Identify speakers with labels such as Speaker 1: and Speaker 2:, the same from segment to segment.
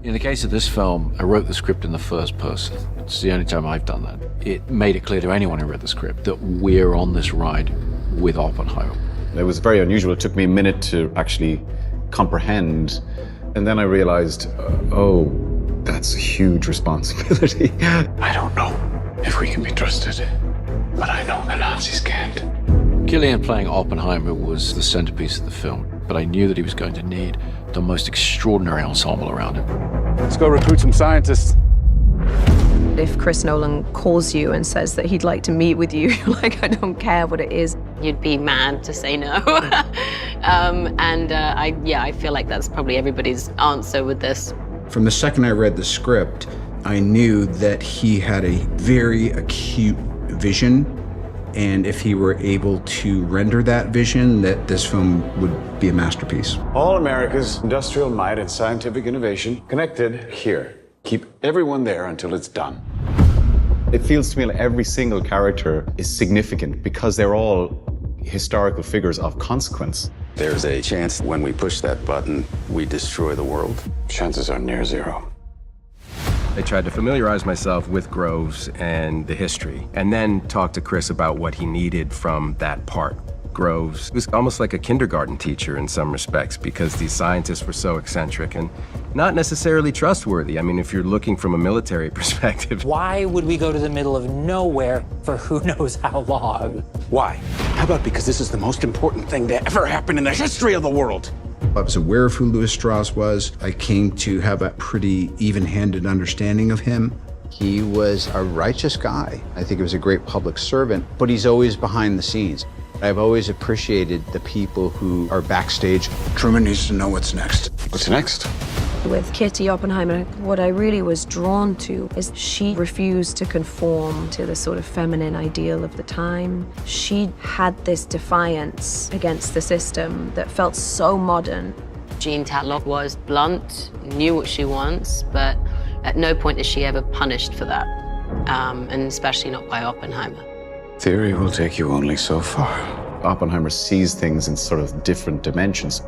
Speaker 1: In the case of this film, I wrote the script in the first person. It's the only time I've done that. It made it clear to anyone who read the script that we're on this ride with Oppenheimer.
Speaker 2: It was very unusual. It took me a minute to actually comprehend. And then I realized, oh, that's a huge responsibility.
Speaker 3: I don't know if we can be trusted, but I know the Nazis can't.
Speaker 1: Cillian playing Oppenheimer was the centerpiece of the film, but I knew that he was going to need the most extraordinary ensemble around him.
Speaker 4: Let's go recruit some scientists.
Speaker 5: If Chris Nolan calls you and says that he'd like to meet with you, you're like, I don't care what it is.
Speaker 6: You'd be mad to say no. I feel like that's probably everybody's answer with this.
Speaker 7: From the second I read the script, I knew that he had a very acute vision, and if he were able to render that vision, that this film would be a masterpiece.
Speaker 3: All America's industrial might and scientific innovation connected here. Keep everyone there until it's done.
Speaker 2: It feels to me like every single character is significant because they're all historical figures of consequence.
Speaker 8: There's a chance when we push that button, we destroy the world.
Speaker 3: Chances are near zero.
Speaker 9: I tried to familiarize myself with Groves and the history, and then talk to Chris about what he needed from that part. Groves was almost like a kindergarten teacher in some respects because these scientists were so eccentric and not necessarily trustworthy. I mean, if you're looking from a military perspective.
Speaker 10: Why would we go to the middle of nowhere for who knows how long?
Speaker 3: Why? How about because this is the most important thing to ever happen in the history of the world?
Speaker 7: I was aware of who Louis Strauss was. I came to have a pretty even-handed understanding of him.
Speaker 11: He was a righteous guy. I think he was a great public servant, but he's always behind the scenes. I've always appreciated the people who are backstage.
Speaker 7: Truman needs to know what's next.
Speaker 3: What's next?
Speaker 5: With Kitty Oppenheimer, what I really was drawn to is she refused to conform to the sort of feminine ideal of the time. She had this defiance against the system that felt so modern.
Speaker 6: Jean Tatlock was blunt, knew what she wants, but at no point is she ever punished for that, and especially not by Oppenheimer.
Speaker 3: Theory will take you only so far.
Speaker 2: Oppenheimer sees things in sort of different dimensions.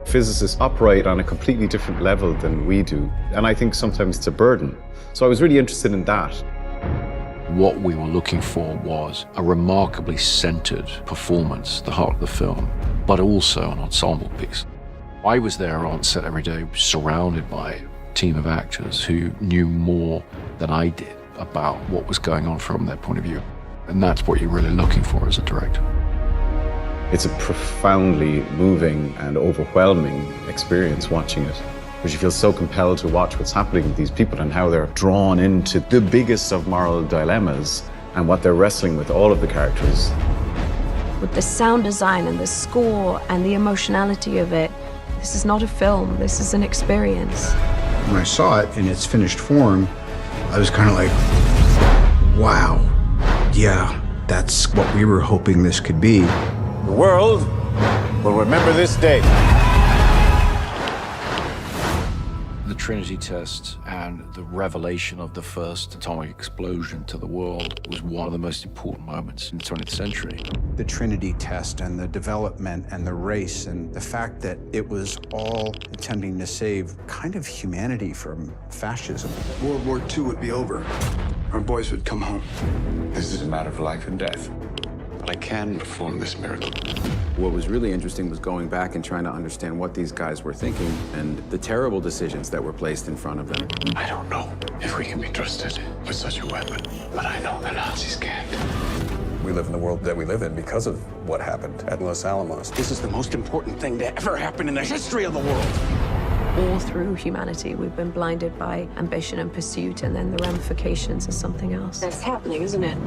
Speaker 2: Physicists operate on a completely different level than we do, and I think sometimes it's a burden. So I was really interested in that.
Speaker 1: What we were looking for was a remarkably centered performance, the heart of the film, but also an ensemble piece. I was there on set every day, surrounded by a team of actors who knew more than I did about what was going on from their point of view. And that's what you're really looking for as a director.
Speaker 2: It's a profoundly moving and overwhelming experience watching it, because you feel so compelled to watch what's happening with these people and how they're drawn into the biggest of moral dilemmas and what they're wrestling with, all of the characters.
Speaker 5: With the sound design and the score and the emotionality of it, this is not a film, this is an experience.
Speaker 7: When I saw it in its finished form, I was kind of like, wow, yeah, that's what we were hoping this could be.
Speaker 3: The world will remember this day.
Speaker 1: The Trinity test and the revelation of the first atomic explosion to the world was one of the most important moments in the 20th century.
Speaker 7: The Trinity test and the development and the race and the fact that it was all intending to save kind of humanity from fascism.
Speaker 12: World War II would be over. Our boys would come home.
Speaker 3: This is a matter of life and death. But I can perform this miracle.
Speaker 8: What was really interesting was going back and trying to understand what these guys were thinking and the terrible decisions that were placed in front of them.
Speaker 3: I don't know if we can be trusted with such a weapon, but I know the Nazis can't.
Speaker 12: We live in the world that we live in because of what happened at Los Alamos.
Speaker 3: This is the most important thing to ever happen in the history of the world.
Speaker 5: All through humanity, we've been blinded by ambition and pursuit, and then the ramifications are something else.
Speaker 6: That's happening, isn't it?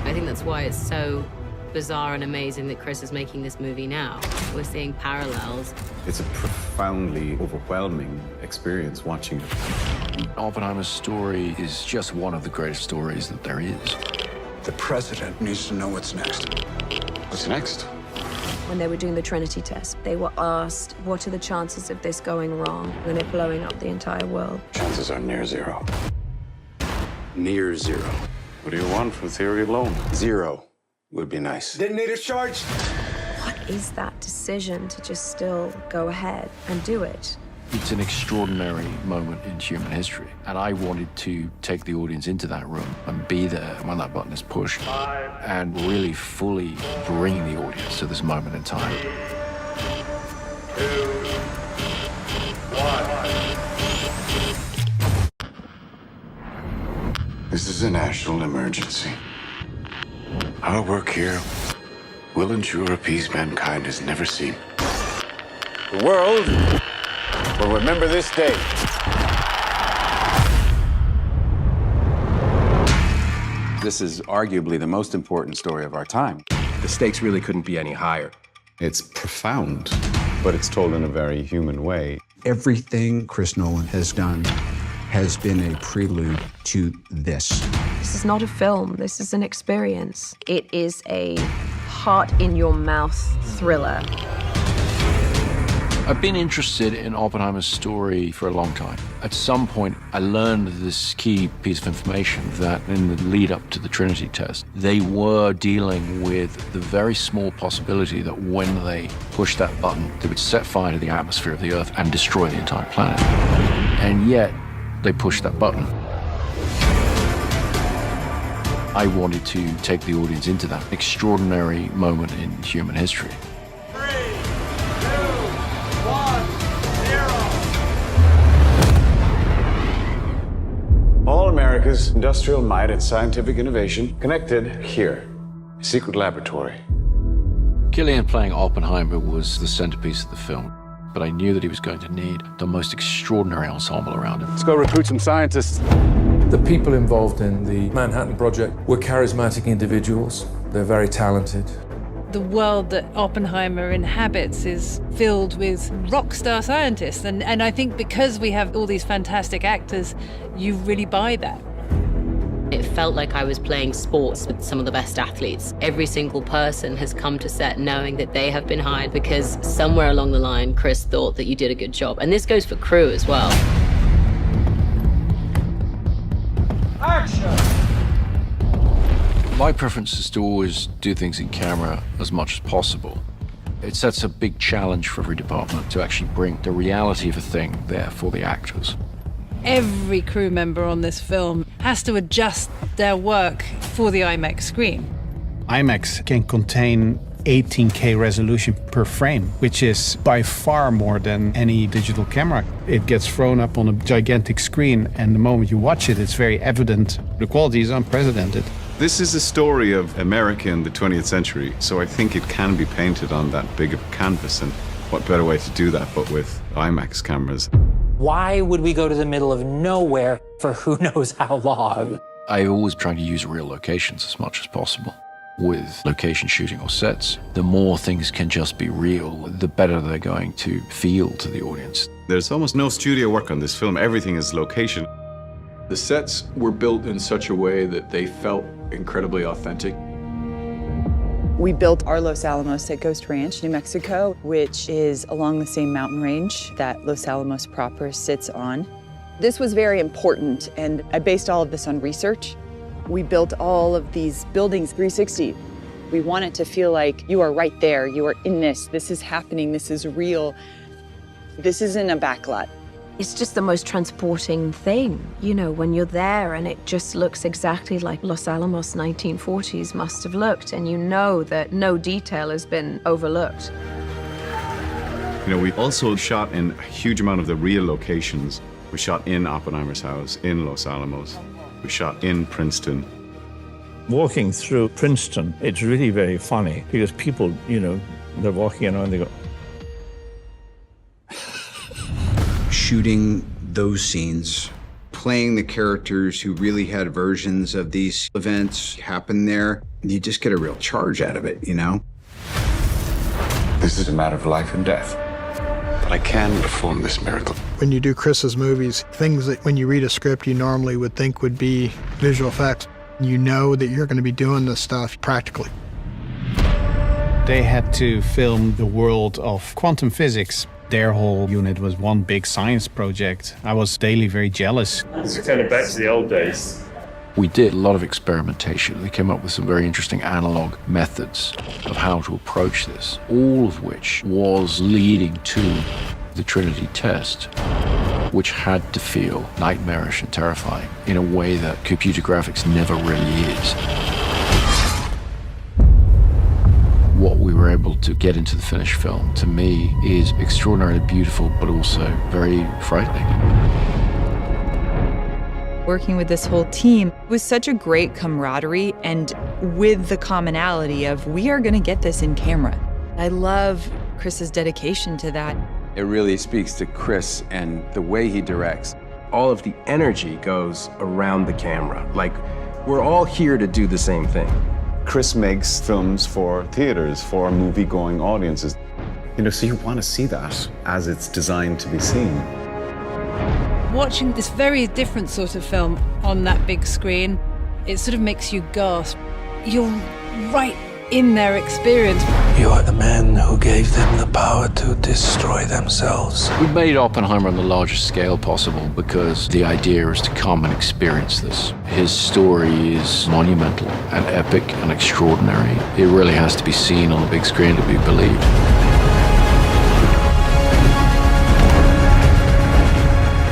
Speaker 6: I think that's why it's so bizarre and amazing that Chris is making this movie now. We're seeing parallels.
Speaker 2: It's a profoundly overwhelming experience watching it.
Speaker 1: Oppenheimer's story is just one of the greatest stories that there is.
Speaker 7: The president needs to know what's next.
Speaker 3: What's next?
Speaker 5: When they were doing the Trinity test, they were asked, what are the chances of this going wrong and it blowing up the entire world?
Speaker 3: Chances are near zero.
Speaker 8: Near zero.
Speaker 3: What do you want from theory alone?
Speaker 8: Zero would be nice.
Speaker 12: Detonator charged.
Speaker 5: What is that decision to just still go ahead and do it?
Speaker 1: It's an extraordinary moment in human history, and I wanted to take the audience into that room and be there when that button is pushed and really fully bring the audience to this moment in time.
Speaker 4: 3, 2, 1.
Speaker 3: This is a national emergency. Our work here will ensure a peace mankind has never seen. The world will remember this day.
Speaker 8: This is arguably the most important story of our time.
Speaker 9: The stakes really couldn't be any higher.
Speaker 2: It's profound, but it's told in a very human way.
Speaker 7: Everything Chris Nolan has done has been a prelude to this.
Speaker 5: This is not a film, this is an experience. It is a heart-in-your-mouth thriller.
Speaker 1: I've been interested in Oppenheimer's story for a long time. At some point, I learned this key piece of information that in the lead up to the Trinity test, they were dealing with the very small possibility that when they pushed that button, they would set fire to the atmosphere of the Earth and destroy the entire planet. And yet, they pushed that button. I wanted to take the audience into that extraordinary moment in human history.
Speaker 4: 3, 2, 1, 0.
Speaker 3: All America's industrial might and scientific innovation connected here. A secret laboratory.
Speaker 1: Cillian playing Oppenheimer was the centerpiece of the film, but I knew that he was going to need the most extraordinary ensemble around him.
Speaker 8: Let's go recruit some scientists.
Speaker 13: The people involved in the Manhattan Project were charismatic individuals. They're very talented.
Speaker 14: The world that Oppenheimer inhabits is filled with rock star scientists. And I think because we have all these fantastic actors, you really buy that.
Speaker 6: It felt like I was playing sports with some of the best athletes. Every single person has come to set knowing that they have been hired because somewhere along the line, Chris thought that you did a good job. And this goes for crew as well.
Speaker 4: Action!
Speaker 1: My preference is to always do things in camera as much as possible. It sets a big challenge for every department to actually bring the reality of a thing there for the actors.
Speaker 14: Every crew member on this film has to adjust their work for the IMAX screen.
Speaker 15: IMAX can contain 18K resolution per frame, which is by far more than any digital camera. It gets thrown up on a gigantic screen, and the moment you watch it, it's very evident. The quality is unprecedented.
Speaker 2: This is a story of America in the 20th century, so I think it can be painted on that big of a canvas, and what better way to do that but with IMAX cameras.
Speaker 10: Why would we go to the middle of nowhere for who knows how long?
Speaker 1: I always try to use real locations as much as possible. With location shooting or sets, the more things can just be real, the better they're going to feel to the audience.
Speaker 2: There's almost no studio work on this film. Everything is location.
Speaker 12: The sets were built in such a way that they felt incredibly authentic.
Speaker 16: We built our Los Alamos at Ghost Ranch, New Mexico, which is along the same mountain range that Los Alamos proper sits on. This was very important, and I based all of this on research. We built all of these buildings 360. We want it to feel like you are right there, you are in this is happening, this is real. This isn't a backlot.
Speaker 5: It's just the most transporting thing, you know, when you're there and it just looks exactly like Los Alamos 1940s must have looked, and you know that no detail has been overlooked.
Speaker 2: You know, we also shot in a huge amount of the real locations. We shot in Oppenheimer's house, in Los Alamos. We shot in Princeton.
Speaker 17: Walking through Princeton, it's really very funny because people, you know, they're walking around, they go.
Speaker 7: Shooting those scenes, playing the characters who really had versions of these events happen there, you just get a real charge out of it, you know?
Speaker 3: This is a matter of life and death. But I can perform this miracle.
Speaker 18: When you do Chris's movies, things that when you read a script you normally would think would be visual effects, you know that you're going to be doing this stuff practically.
Speaker 15: They had to film the world of quantum physics. Their whole unit was one big science project. I was daily very jealous.
Speaker 17: It's kind of back to the old days.
Speaker 1: We did a lot of experimentation. We came up with some very interesting analog methods of how to approach this, all of which was leading to the Trinity test, which had to feel nightmarish and terrifying in a way that computer graphics never really is. What we were able to get into the finished film, to me, is extraordinarily beautiful, but also very frightening.
Speaker 16: Working with this whole team was such a great camaraderie, and with the commonality of we are going to get this in camera. I love Chris's dedication to that.
Speaker 8: It really speaks to Chris and the way he directs.
Speaker 9: All of the energy goes around the camera. Like, we're all here to do the same thing.
Speaker 2: Chris makes films for theaters, for movie-going audiences. You know, so you want to see that as it's designed to be seen.
Speaker 14: Watching this very different sort of film on that big screen, it sort of makes you gasp. You're right in their experience.
Speaker 19: You are the man who gave them the power to destroy themselves.
Speaker 1: We made Oppenheimer on the largest scale possible because the idea is to come and experience this. His story is monumental and epic and extraordinary. It really has to be seen on the big screen to be believed.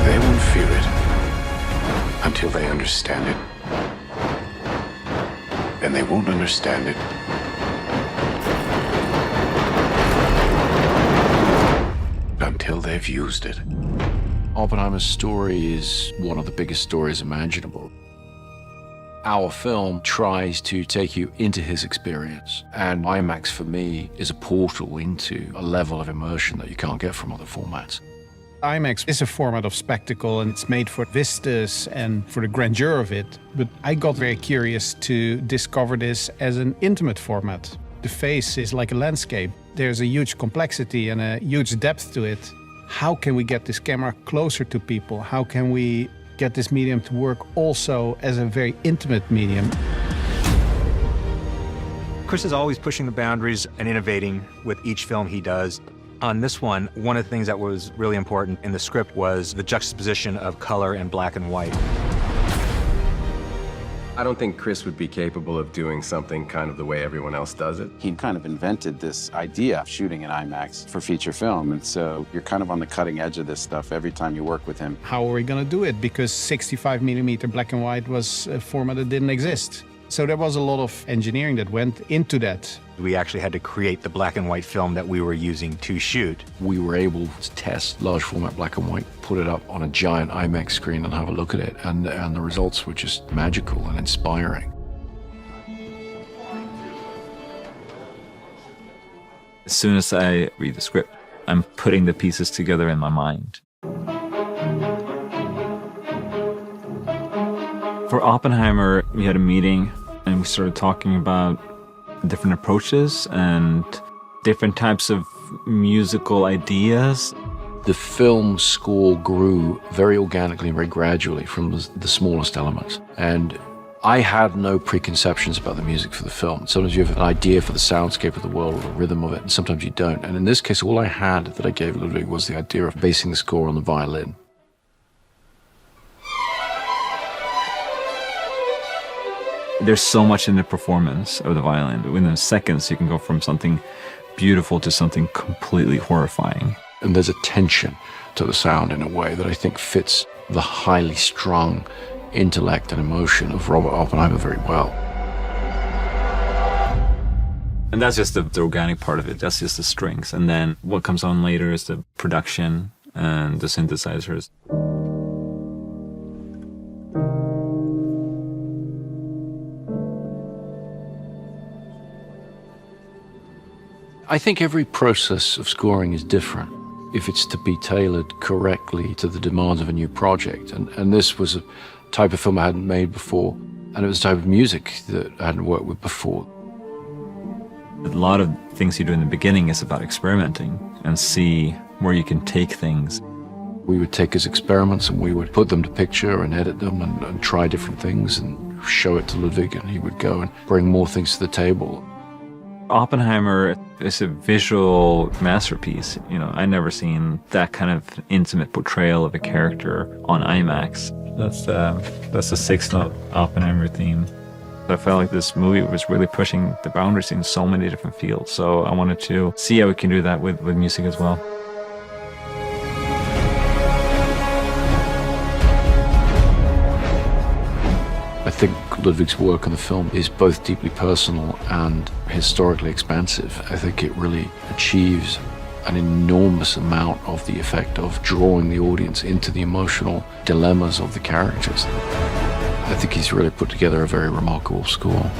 Speaker 3: They won't feel it until they understand it. And they won't understand it until they've used it.
Speaker 1: Oppenheimer's story is one of the biggest stories imaginable. Our film tries to take you into his experience, and IMAX for me is a portal into a level of immersion that you can't get from other formats.
Speaker 15: IMAX is a format of spectacle, and it's made for vistas and for the grandeur of it. But I got very curious to discover this as an intimate format. The face is like a landscape. There's a huge complexity and a huge depth to it. How can we get this camera closer to people? How can we get this medium to work also as a very intimate medium?
Speaker 20: Chris is always pushing the boundaries and innovating with each film he does. On this one of the things that was really important in the script was the juxtaposition of color and black and white.
Speaker 9: I don't think Chris would be capable of doing something kind of the way everyone else does it.
Speaker 8: He kind of invented this idea of shooting in IMAX for feature film, and so you're kind of on the cutting edge of this stuff every time you work with him.
Speaker 15: How are we going to do it? Because 65mm black and white was a format that didn't exist. So there was a lot of engineering that went into that.
Speaker 20: We actually had to create the black and white film that we were using to shoot.
Speaker 1: We were able to test large format black and white, put it up on a giant IMAX screen and have a look at it, and the results were just magical and inspiring.
Speaker 21: As soon as I read the script, I'm putting the pieces together in my mind. For Oppenheimer, we had a meeting and we started talking about different approaches and different types of musical ideas.
Speaker 1: The film score grew very organically and very gradually from the smallest elements. And I had no preconceptions about the music for the film. Sometimes you have an idea for the soundscape of the world or the rhythm of it, and sometimes you don't. And in this case, all I had that I gave Ludwig was the idea of basing the score on the violin.
Speaker 21: There's so much in the performance of the violin. Within seconds, you can go from something beautiful to something completely horrifying.
Speaker 1: And there's a tension to the sound in a way that I think fits the highly strung intellect and emotion of Robert Oppenheimer very well.
Speaker 21: And that's just the organic part of it. That's just the strings. And then what comes on later is the production and the synthesizers.
Speaker 1: I think every process of scoring is different if it's to be tailored correctly to the demands of a new project. And this was a type of film I hadn't made before, and it was a type of music that I hadn't worked with before.
Speaker 21: A lot of things you do in the beginning is about experimenting and see where you can take things.
Speaker 1: We would take his experiments and we would put them to picture and edit them and try different things and show it to Ludwig, and he would go and bring more things to the table.
Speaker 21: Oppenheimer is a visual masterpiece. You know, I've never seen that kind of intimate portrayal of a character on IMAX. That's the six-note Oppenheimer theme. I felt like this movie was really pushing the boundaries in so many different fields. So I wanted to see how we can do that with music as well.
Speaker 1: think Ludwig's work on the film is both deeply personal and historically expansive. I think it really achieves an enormous amount of the effect of drawing the audience into the emotional dilemmas of the characters. I think he's really put together a very remarkable score.